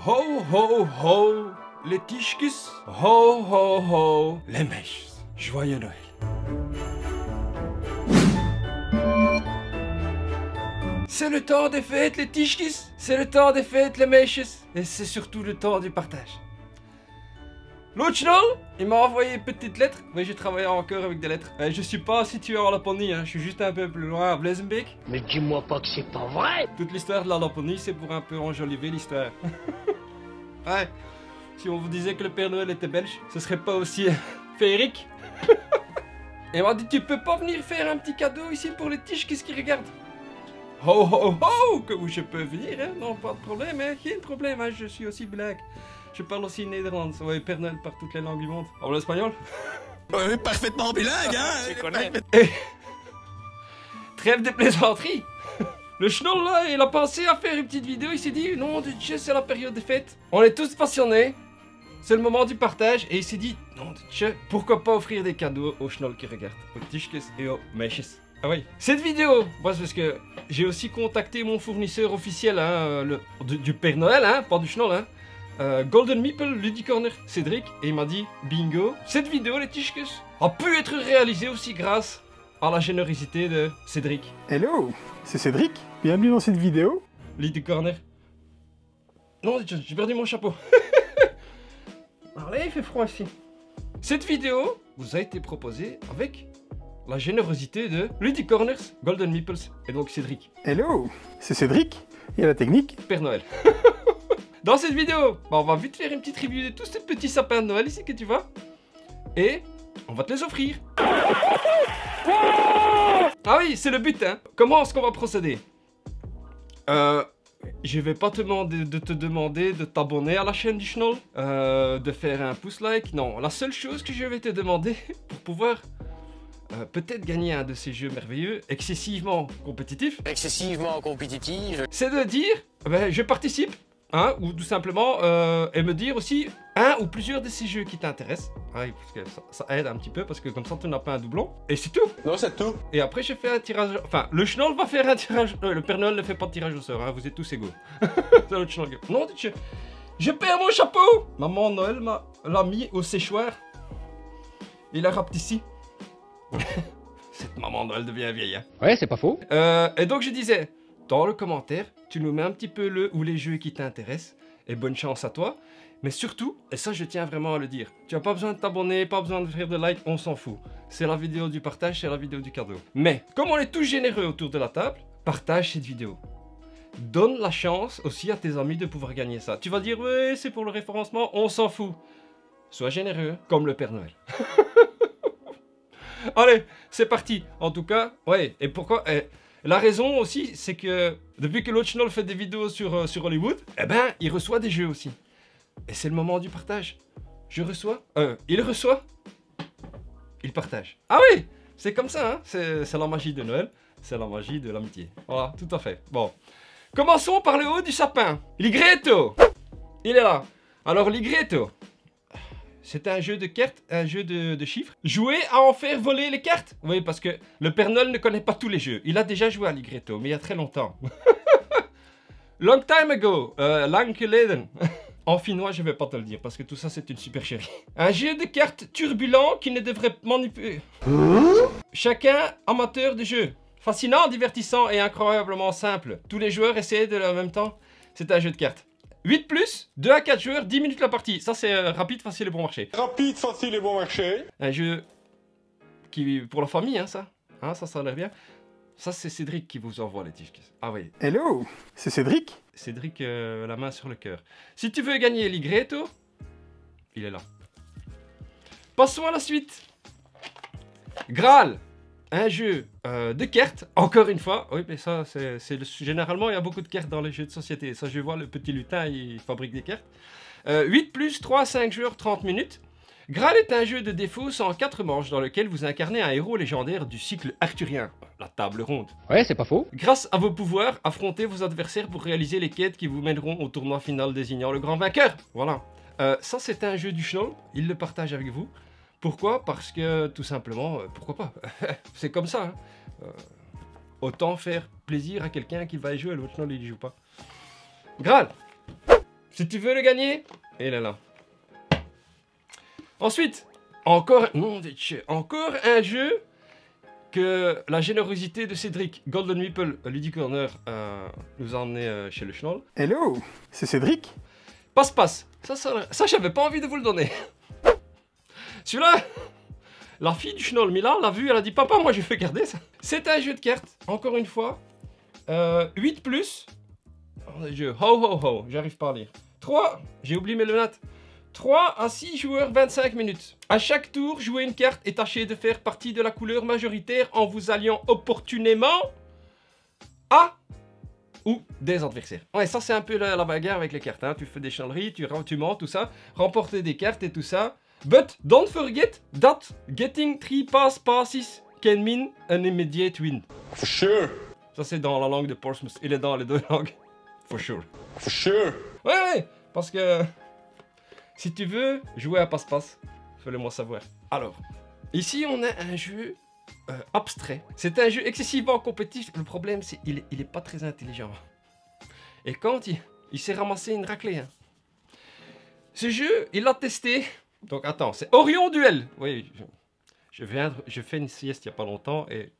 Ho ho ho, les tischkes. Ho ho ho, les mèches. Joyeux Noël. C'est le temps des fêtes, les tischkes. C'est le temps des fêtes, les mèches. Et c'est surtout le temps du partage. L'autre chenol, il m'a envoyé une petite lettre. Oui, j'ai travaillé encore avec des lettres. Je suis pas situé en Laponie, hein. Je suis juste un peu plus loin à Blazenbeek. Mais dis-moi pas que c'est pas vrai. Toute l'histoire de la Laponie, c'est pour un peu enjoliver l'histoire. Ouais, si on vous disait que le Père Noël était belge, ce serait pas aussi féerique. Et il m'a dit, tu peux pas venir faire un petit cadeau ici pour les tiches, qu'est-ce qu'ils regardent? Ho ho ho, que je peux venir, hein? Non, pas de problème, hein? Geen problème, hein? Je suis aussi blague. Je parle aussi néerlandais. Ouais, Père Noël par toutes les langues du monde. En espagnol? Oui, parfaitement bilingue, hein? Je connais. Et... Trêve de plaisanterie. Le schnoll là, il a pensé à faire une petite vidéo, il s'est dit, non, de Dieu, c'est la période des fêtes. On est tous passionnés. C'est le moment du partage. Et il s'est dit, non, de Dieu, pourquoi pas offrir des cadeaux aux schnoll qui regardent, aux tischkes et aux mèches. Ah oui. Cette vidéo, moi, c'est parce que j'ai aussi contacté mon fournisseur officiel, hein, du Père Noël, hein, pas du schnoll, hein. Golden Meeple, Ludicorner, Cédric, et il m'a dit, bingo, cette vidéo, les tischkes, a pu être réalisée aussi grâce à la générosité de Cédric. Hello, c'est Cédric, bienvenue dans cette vidéo. Ludicorner. Non, j'ai perdu mon chapeau. Allez, il fait froid ici. Cette vidéo vous a été proposée avec la générosité de Ludicorners, Golden Meeples, et donc Cédric. Hello, c'est Cédric, et à la technique. Père Noël. Dans cette vidéo, on va vite faire une petite review de tous ces petits sapins de Noël ici que tu vois. Et on va te les offrir. Ah oui, c'est le but, hein. Comment est-ce qu'on va procéder? Je vais pas te demander de t'abonner à la chaîne du schnoll, de faire un pouce like. Non, la seule chose que je vais te demander pour pouvoir peut-être gagner un de ces jeux merveilleux, excessivement compétitifs, c'est de dire, ben, je participe. Hein, ou tout simplement, et me dire aussi un ou plusieurs de ces jeux qui t'intéressent. Ouais, parce que ça aide un petit peu, parce que comme ça tu n'as pas un doublon. Et c'est tout. Non, c'est tout. Et après je fais un tirage, enfin le schnoll va faire un tirage, le Père Noël ne fait pas de tirage au sort, hein, vous êtes tous égaux. C'est le schnoll. Non, je perds mon chapeau. Maman Noël l'a mis au séchoir. Il a rapetissé. Cette maman Noël devient vieille, hein. Ouais, c'est pas faux. Et donc je disais, dans le commentaire, tu nous mets un petit peu le ou les jeux qui t'intéressent, et bonne chance à toi. Mais surtout, et ça je tiens vraiment à le dire, tu n'as pas besoin de t'abonner, pas besoin de faire de like, on s'en fout. C'est la vidéo du partage, c'est la vidéo du cadeau. Mais, comme on est tous généreux autour de la table, partage cette vidéo. Donne la chance aussi à tes amis de pouvoir gagner ça. Tu vas dire, ouais, c'est pour le référencement, on s'en fout. Sois généreux, comme le Père Noël. Allez, c'est parti. En tout cas, ouais, et pourquoi... La raison aussi, c'est que depuis que l'autre schnoll fait des vidéos sur Hollywood, eh ben, il reçoit des jeux aussi. Et c'est le moment du partage. Je reçois, il reçoit, il partage. Ah oui, c'est comme ça, hein. C'est la magie de Noël, c'est la magie de l'amitié. Voilà, tout à fait. Bon, commençons par le haut du sapin. Ligretto, il est là. Alors, Ligretto, c'est un jeu de cartes, un jeu de chiffres. Jouer à en faire voler les cartes. Oui, parce que le Père Noël ne connaît pas tous les jeux. Il a déjà joué à Ligretto, mais il y a très longtemps. Long time ago, lang geleden. En finnois, je vais pas te le dire, parce que tout ça, c'est une supercherie. Un jeu de cartes turbulent qui ne devrait manipuler. Chacun amateur de jeu. Fascinant, divertissant et incroyablement simple. Tous les joueurs essaient de en même temps. C'est un jeu de cartes. 8+, 2 à 4 joueurs, 10 minutes la partie. Ça, c'est rapide, facile et bon marché. Rapide, facile et bon marché. Un jeu qui pour la famille, hein, ça. Hein, ça a l'air bien. Ça, c'est Cédric qui vous envoie les tischkes. Ah oui. Hello, c'est Cédric. Cédric, la main sur le cœur. Si tu veux gagner Ligretto, il est là. Passons à la suite. Graal. Un jeu de cartes, encore une fois. Oui, mais ça, généralement, il y a beaucoup de cartes dans les jeux de société. Ça, je vois, le petit lutin, il fabrique des cartes. 8+, 3 à 5 joueurs, 30 minutes. Graal est un jeu de défausse en 4 manches dans lequel vous incarnez un héros légendaire du cycle arthurien, la table ronde. Ouais, c'est pas faux. Grâce à vos pouvoirs, affrontez vos adversaires pour réaliser les quêtes qui vous mèneront au tournoi final désignant le grand vainqueur. Voilà. Ça, c'est un jeu du schnoll. Il le partage avec vous. Pourquoi? Parce que, tout simplement, pourquoi pas? C'est comme ça, hein. Autant faire plaisir à quelqu'un qui va y jouer, l'autre non, il y joue pas. Graal. Si tu veux le gagner, il est là. Ensuite, encore un jeu que la générosité de Cédric, Golden Meeple, Luddy Corner, nous a emmené chez le Schnoll. Hello, c'est Cédric. Passe-passe. Ça j'avais pas envie de vous le donner. Celui-là, la fille du Schnoll, Mila, l'a vu, elle a dit, papa, moi je vais garder ça. C'est un jeu de cartes, encore une fois. 8+. Jeu, ho, j'arrive pas à lire. 3, j'ai oublié mes lunettes. 3 à 6 joueurs, 25 minutes. À chaque tour, jouez une carte et tâchez de faire partie de la couleur majoritaire en vous alliant opportunément à ou des adversaires. Ouais, ça c'est un peu la bagarre avec les cartes. Hein. Tu fais des chanleries, tu mens, tout ça. Remporter des cartes et tout ça. But don't forget that getting 3 passes can mean an immediate win. For sure. Ça c'est dans la langue de Portsmouth. Il est dans les deux langues. For sure. For sure. Ouais, parce que si tu veux jouer à passe-passe, fais-le-moi savoir. Alors, ici on a un jeu abstrait. C'est un jeu excessivement compétitif. Le problème c'est qu'il est pas très intelligent. Et quand il s'est ramassé une raclée. Hein. Ce jeu, il l'a testé. Donc attends, c'est Orion Duel. Oui, je fais une sieste il n'y a pas longtemps et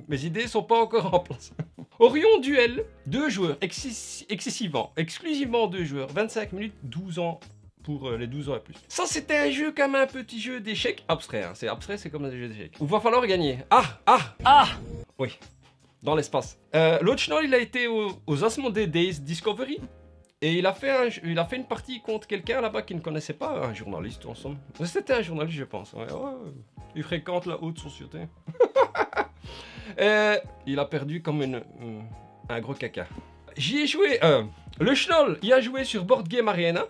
mes idées sont pas encore en place. Orion Duel, 2 joueurs, exclusivement 2 joueurs, 25 minutes, 12 ans pour les 12 ans et plus. Ça c'était un jeu comme un petit jeu d'échecs abstrait. Hein. C'est abstrait, c'est comme un jeu d'échecs. Il va falloir gagner. Ah. Oui, dans l'espace. L'autre Schnoll, il a été aux Asmodee Days Discovery. Et il a fait une partie contre quelqu'un là-bas qui ne connaissait pas, un journaliste en somme. C'était un journaliste, je pense. Ouais. Il fréquente la haute société. Et il a perdu comme un gros caca. J'y ai joué. Le Schnoll, il a joué sur Board Game Arena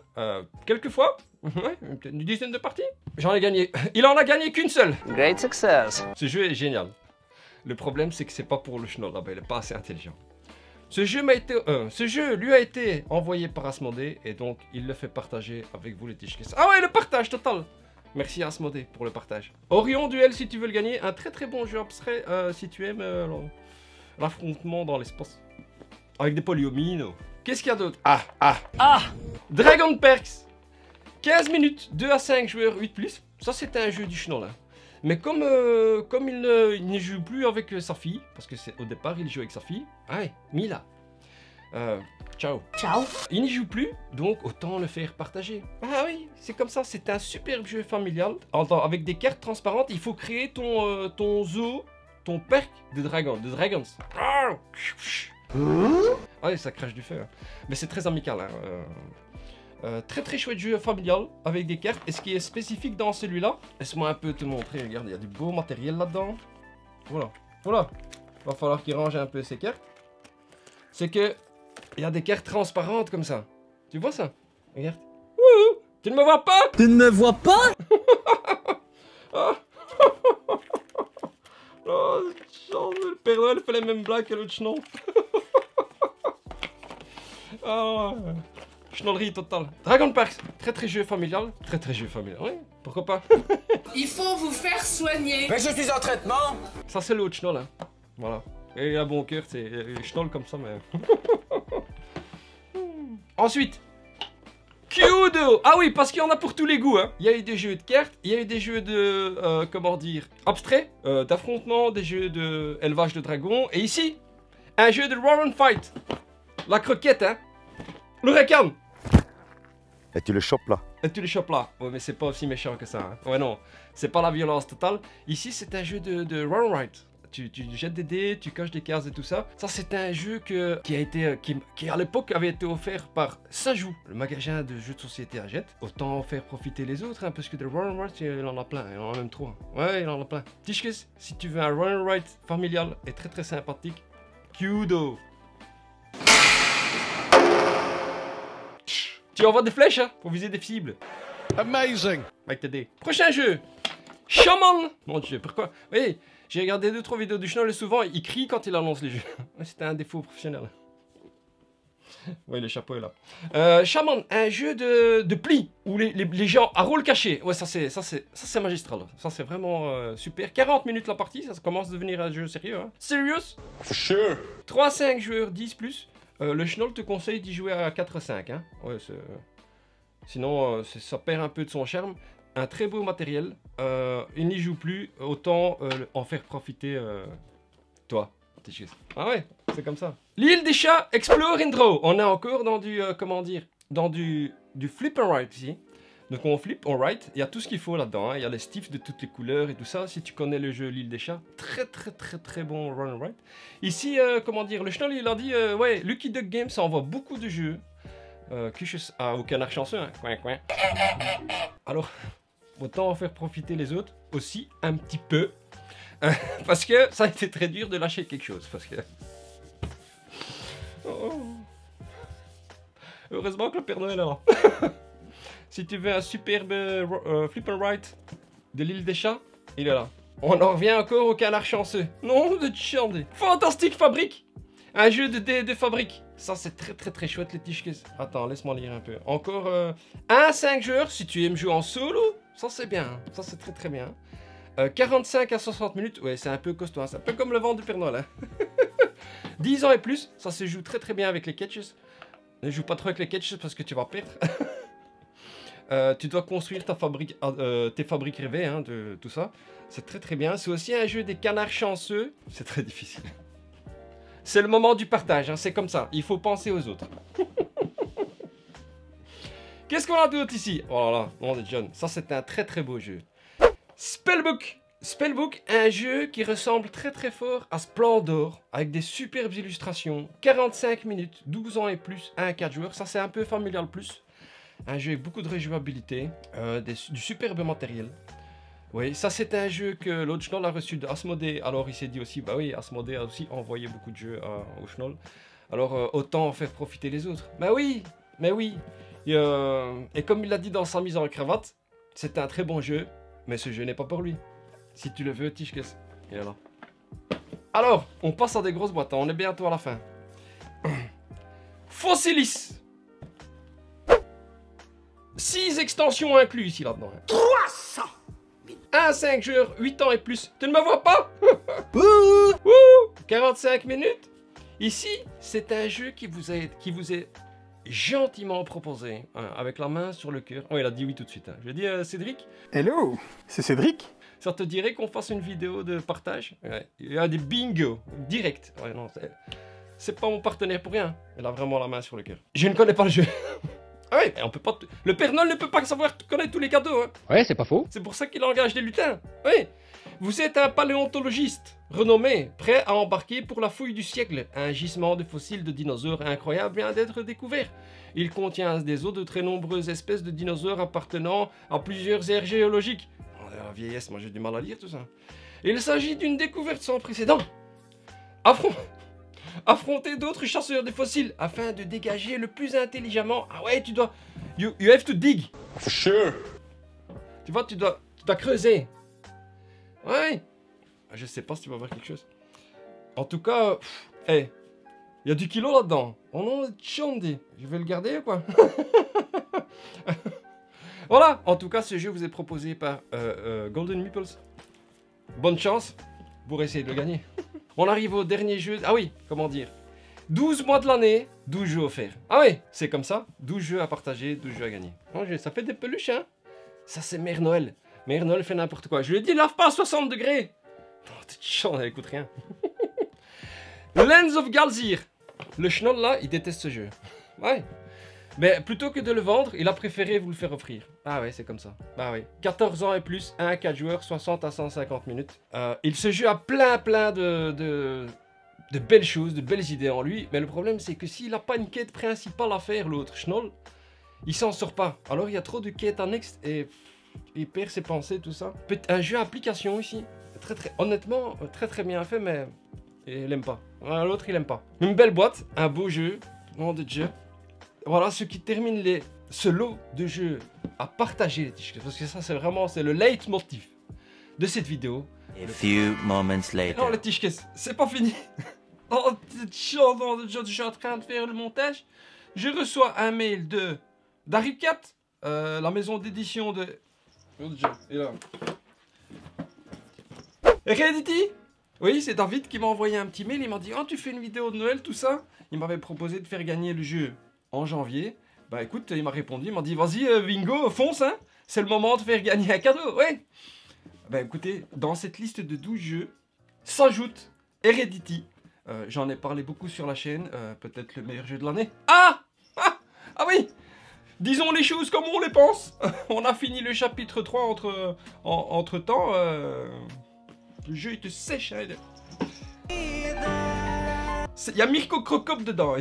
quelques fois. Ouais, une dizaine de parties. J'en ai gagné. Il en a gagné qu'une seule. Great success. Ce jeu est génial. Le problème, c'est que c'est pas pour le Schnoll là-bas. Il est pas assez intelligent. Ce jeu lui a été envoyé par Asmodee et donc il le fait partager avec vous les Tichkes. Ah ouais, le partage total. Merci à Asmodee pour le partage. Orion Duel si tu veux le gagner, un très bon jeu abstrait si tu aimes l'affrontement dans l'espace. Avec des polyomino. Qu'est-ce qu'il y a d'autre? Dragon Perks. 15 minutes, 2 à 5 joueurs, 8+. Ça c'était un jeu du Schnoll. Hein. Mais comme il ne joue plus avec sa fille, parce que au départ il joue avec sa fille, ouais, Mila. Ciao. Il n'y joue plus, donc autant le faire partager. Ah oui, c'est comme ça, c'est un superbe jeu familial. Avec des cartes transparentes, il faut créer ton zoo, ton perk de dragons. Ah oui, ça crache du feu. Hein. Mais c'est très amical. Hein. Très chouette jeu familial avec des cartes. Et ce qui est spécifique dans celui-là, laisse-moi un peu te montrer. Regarde, il y a du beau matériel là-dedans. Voilà. Va falloir qu'il range un peu ses cartes. C'est que il y a des cartes transparentes comme ça. Tu vois ça? Regarde. Wouhou! Tu ne me vois pas? Tu ne me vois pas? Oh, le Père Noël fait les mêmes blagues que l'autre Schnoll. Schnollerie totale. Dragon Parks, très jeu familial. Très jeu familial, oui, pourquoi pas. Il faut vous faire soigner. Mais je suis en traitement. Ça c'est l'autre Schnoll, hein. Voilà. Et il a bon cœur, c'est Schnoll comme ça, mais... Ensuite, Kudo. Ah oui, parce qu'il y en a pour tous les goûts, hein. Il y a eu des jeux de cartes, il y a eu des jeux de, comment dire, abstraits, d'affrontement, des jeux de élevage de dragons. Et ici, un jeu de Roll and Fight. La croquette, hein. Le requin. Et tu le chopes là. Et tu le chopes là. Ouais, mais c'est pas aussi méchant que ça. Hein. Ouais, non. C'est pas la violence totale. Ici, c'est un jeu de Roll and Fight. Tu jettes des dés, tu coches des cases et tout ça. Ça, c'est un jeu qui à l'époque avait été offert par Sajou, le magasin de jeux de société à Jette. Autant faire profiter les autres, hein, parce que de Roll and Fight, il en a plein. Il en a même 3. Ouais, il en a plein. Tichkes, si tu veux un Roll and Fight familial et très sympathique, Kudo. Tu envoies des flèches, hein, pour viser des cibles. Amazing. Avec tes dés. Prochain jeu. Shaman. Mon dieu, pourquoi? Oui, j'ai regardé 2-3 vidéos du Schnoll et souvent il crie quand il annonce les jeux. C'était un défaut professionnel. Oui, le chapeau est là. Shaman, un jeu de plis où les gens à rôle caché. Ouais, ça c'est magistral. Ça c'est vraiment super. 40 minutes la partie, ça commence à devenir un jeu sérieux. Hein. Serious. For sure. 3-5 joueurs, 10+. Le Schnoll te conseille d'y jouer à 4-5. Hein. Ouais, sinon, ça perd un peu de son charme. Un très beau matériel. Il n'y joue plus. Autant en faire profiter toi. Ah ouais, c'est comme ça. L'île des chats, Explore and Draw. On est encore dans du, comment dire, dans du flip and write ici. Donc on flip, on write, il y a tout ce qu'il faut là-dedans. Hein. Il y a les stiffs de toutes les couleurs et tout ça. Si tu connais le jeu L'île des chats, très bon run and write. Ici, comment dire, le Schnoll il a dit, ouais, Lucky Duck Games, ça envoie beaucoup de jeux. Au canard chanceux, hein. Coin. Alors, autant en faire profiter les autres aussi, un petit peu. Parce que ça a été très dur de lâcher quelque chose. Parce que... Oh. Heureusement que le Père Noël est là. Si tu veux un superbe flip and write de l'île des chats, il est là. On en revient encore au canard chanceux. Non, de Tchandé. Fantastique Fabrique. Un jeu de dés de fabrique. Ça, c'est très chouette, les tiches. Attends, laisse-moi lire un peu. Encore 1 à 5 joueurs, si tu aimes jouer en solo. Ça, c'est bien. Ça, c'est très bien. 45 à 60 minutes. Ouais, c'est un peu costaud. Hein. C'est un peu comme le vent du Père Noël. Hein. 10 ans et plus. Ça se joue très bien avec les catches. Ne joue pas trop avec les catches parce que tu vas perdre. Tu dois construire ta fabrique, tes fabriques rêvées, hein, de tout ça. C'est très bien. C'est aussi un jeu des canards chanceux. C'est très difficile. C'est le moment du partage, hein, c'est comme ça. Il faut penser aux autres. Qu'est-ce qu'on a d'autre ici? Oh là là, nom de John. Ça, c'est un très beau jeu. Spellbook. Spellbook, un jeu qui ressemble très fort à Splendor, avec des superbes illustrations. 45 minutes, 12 ans et plus, 1 à 4 joueurs. Ça, c'est un peu familial plus. Un jeu avec beaucoup de rejouabilité, du superbe matériel. Oui, ça c'est un jeu que l'autre Schnoll a reçu de Asmodée. Alors il s'est dit aussi, bah oui, Asmodée a aussi envoyé beaucoup de jeux au Schnoll. Alors autant en faire profiter les autres. Bah oui, mais oui. Et comme il l'a dit dans sa mise en cravate, c'est un très bon jeu, mais ce jeu n'est pas pour lui. Si tu le veux, Tischkes, il est là. Alors, on passe à des grosses boîtes, hein. On est bientôt à la fin. Fossilis. 6 extensions inclus ici là-dedans. 300 1 à 5 joueurs, 8 ans et plus. Tu ne me vois pas? 45 minutes. Ici, c'est un jeu qui vous est gentiment proposé, hein, avec la main sur le cœur. Oh, il a dit oui tout de suite. Hein. Je dis Cédric. Hello, c'est Cédric. Ça te dirait qu'on fasse une vidéo de partage? Ouais. Il y a des bingo direct. Ouais, non, c'est pas mon partenaire pour rien. Il a vraiment la main sur le cœur. Je ne connais pas le jeu. Ah oui, on peut pas. Le Père Noël ne peut pas savoir connaître tous les cadeaux. Hein. Ouais, c'est pas faux. C'est pour ça qu'il engage des lutins. Oui. Vous êtes un paléontologiste renommé, prêt à embarquer pour la fouille du siècle. Un gisement de fossiles de dinosaures incroyable vient d'être découvert. Il contient des os de très nombreuses espèces de dinosaures appartenant à plusieurs aires géologiques. Oh, la vieillesse, moi j'ai du mal à lire tout ça. Il s'agit d'une découverte sans précédent. Affronter d'autres chasseurs de fossiles afin de dégager le plus intelligemment. Ah ouais, tu dois... You have to dig. For sure. Tu vois, tu dois creuser. Ouais. Je sais pas si tu vas voir quelque chose. En tout cas, il y a du kilo là-dedans. Oh non, Tchandi. Je vais le garder ou quoi? Voilà. En tout cas, ce jeu vous est proposé par Golden Meeples. Bonne chance pour essayer de le gagner. On arrive au dernier jeu. Ah oui, comment dire? 12 mois de l'année, 12 jeux offerts. Ah oui, c'est comme ça. 12 jeux à partager, 12 jeux à gagner. Oh, ça fait des peluches, hein? Ça, c'est Mère Noël. Mère Noël fait n'importe quoi. Je lui ai dit, lave pas à 60 degrés. Oh, t'es chiant, elle écoute rien. Lands of Galzir. Le Schnoll, là, il déteste ce jeu. Ouais. Mais plutôt que de le vendre, il a préféré vous le faire offrir. Ah ouais, c'est comme ça. Ah oui. 14 ans et plus, 1 à 4 joueurs, 60 à 150 minutes. Il se joue à plein de belles choses, de belles idées en lui. Mais le problème, c'est que s'il n'a pas une quête principale à faire, l'autre Schnoll, il s'en sort pas. Alors il y a trop de quêtes annexes et il perd ses pensées, tout ça. Un jeu à application ici. Honnêtement, très bien fait, mais il aime pas. L'autre, il aime pas. Une belle boîte, un beau jeu, nom de Dieu. Voilà ce qui termine ce lot de jeux à partager, les Tischkes, parce que ça c'est vraiment le leitmotiv de cette vidéo. A few moments later. Non, les Tischkes, c'est pas fini. Oh, je suis en train de faire le montage. Je reçois un mail d'Aripcat, la maison d'édition de... Heredity. Oui, c'est David qui m'a envoyé un petit mail. Il m'a dit, oh, tu fais une vidéo de Noël, tout ça. Il m'avait proposé de faire gagner le jeu en janvier. Bah écoute, il m'a répondu, il m'a dit, vas-y Bingo, fonce, hein. C'est le moment de faire gagner un cadeau, ouais. Bah écoutez, dans cette liste de 12 jeux, s'ajoute Heredity. J'en ai parlé beaucoup sur la chaîne, peut-être le meilleur jeu de l'année. Ah oui. Disons les choses comme on les pense. On a fini le chapitre 3 entre temps. Le jeu il te sèche. Hein. Il y a Mirko Crocop dedans.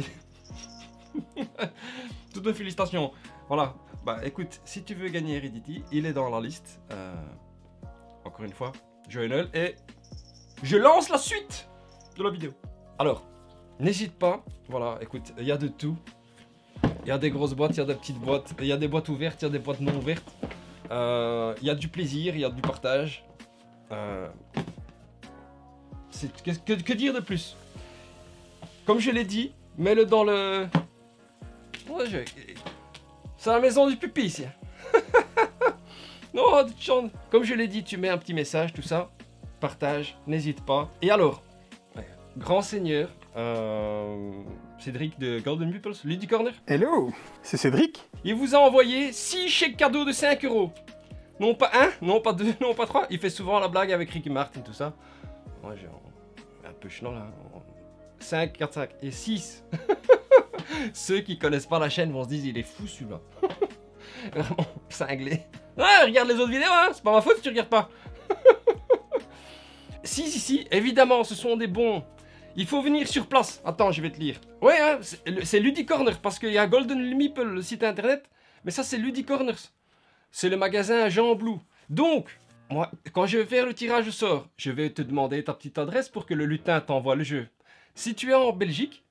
Toutes mes félicitations. Voilà. Bah écoute, si tu veux gagner Heredity, il est dans la liste. Encore une fois, joyeux Noël. Et je lance la suite de la vidéo. Alors, n'hésite pas. Voilà, écoute, il y a de tout. Il y a des grosses boîtes, il y a des petites boîtes. Il y a des boîtes ouvertes, il y a des boîtes non ouvertes. Il y a du plaisir, il y a du partage. Que dire de plus? Comme je l'ai dit, mets-le dans le... Ouais, c'est la maison du pupille ici. Non, comme je l'ai dit, tu mets un petit message, tout ça. Partage, n'hésite pas. Et alors, grand seigneur, Cédric de Golden Meeples, Ludy Corner. Hello, c'est Cédric. Il vous a envoyé 6 chèques cadeaux de 5 €. Non pas 1, non pas 2, non pas 3. Il fait souvent la blague avec Ricky Martin, tout ça. Moi, j'ai un peu chenant là. 5, 4, 5 et 6. Ceux qui connaissent pas la chaîne vont se dire, il est fou celui-là. Vraiment, cinglé. Ah, regarde les autres vidéos, hein. C'est pas ma faute si tu regardes pas. Si, évidemment, ce sont des bons. Il faut venir sur place. Attends, je vais te lire. Ouais, hein, c'est Ludy Corner, parce qu'il y a Golden Meeple, le site internet. Mais ça, c'est Ludy Corners. C'est le magasin Jean Blou. Donc, moi, quand je vais faire le tirage au sort, je vais te demander ta petite adresse pour que le lutin t'envoie le jeu. Si tu es en Belgique,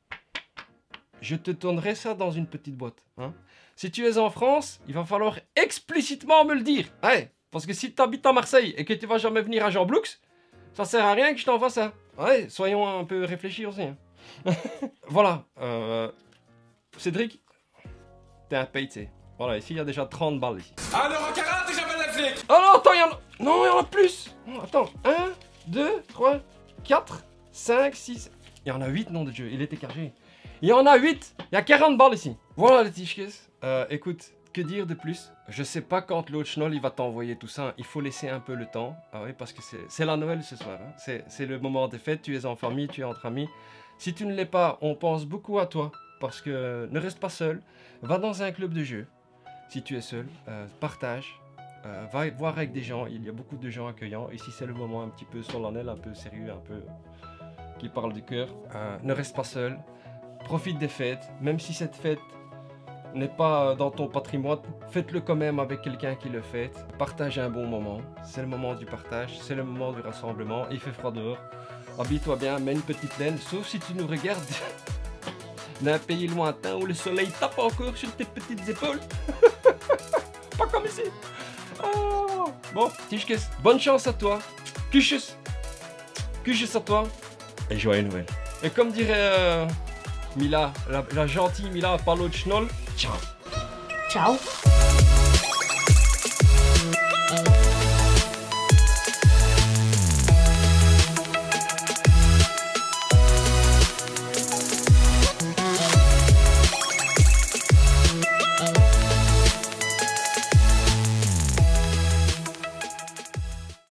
je te donnerai ça dans une petite boîte. Hein. Si tu es en France, il va falloir explicitement me le dire. Ouais, parce que si tu habites à Marseille et que tu vas jamais venir à Jean Bloux, ça sert à rien que je t'envoie ça. Ouais, soyons un peu réfléchis aussi. Hein. Voilà. Cédric, t'es un payé. Voilà, ici il y a déjà 30 balles ici. Alors en 40 et j'appelle la flic. Oh non, attends, il y en a... Non, il y en a plus. Non, attends, 1, 2, 3, 4, 5, 6... Il y en a 8 noms de jeu, il était cargé. Il y en a 8, il y a 40 balles ici. Voilà les tichkes. Écoute, que dire de plus? Je sais pas quand l'autre schnoll il va t'envoyer tout ça. Il faut laisser un peu le temps. Ah oui, parce que c'est la Noël ce soir. Hein. C'est le moment des fêtes, tu es en famille, tu es entre amis. Si tu ne l'es pas, on pense beaucoup à toi. Parce que ne reste pas seul. Va dans un club de jeu. Si tu es seul, partage. Va voir avec des gens. Il y a beaucoup de gens accueillants. Ici c'est le moment un petit peu solennel, un peu sérieux, un peu... qui parle du cœur. Ne reste pas seul. Profite des fêtes. Même si cette fête n'est pas dans ton patrimoine, faites-le quand même avec quelqu'un qui le fête. Partage un bon moment. C'est le moment du partage. C'est le moment du rassemblement. Il fait froid dehors. Habille-toi bien. Mets une petite laine. Sauf si tu nous regardes d'un pays lointain où le soleil tape encore sur tes petites épaules. Pas comme ici. Oh. Bon, Tichkes, bonne chance à toi. Kuches. Kuches à toi. Et joyeux Noël. Et comme dirait Mila, la gentille Mila Palo Schnoll, ciao. Ciao.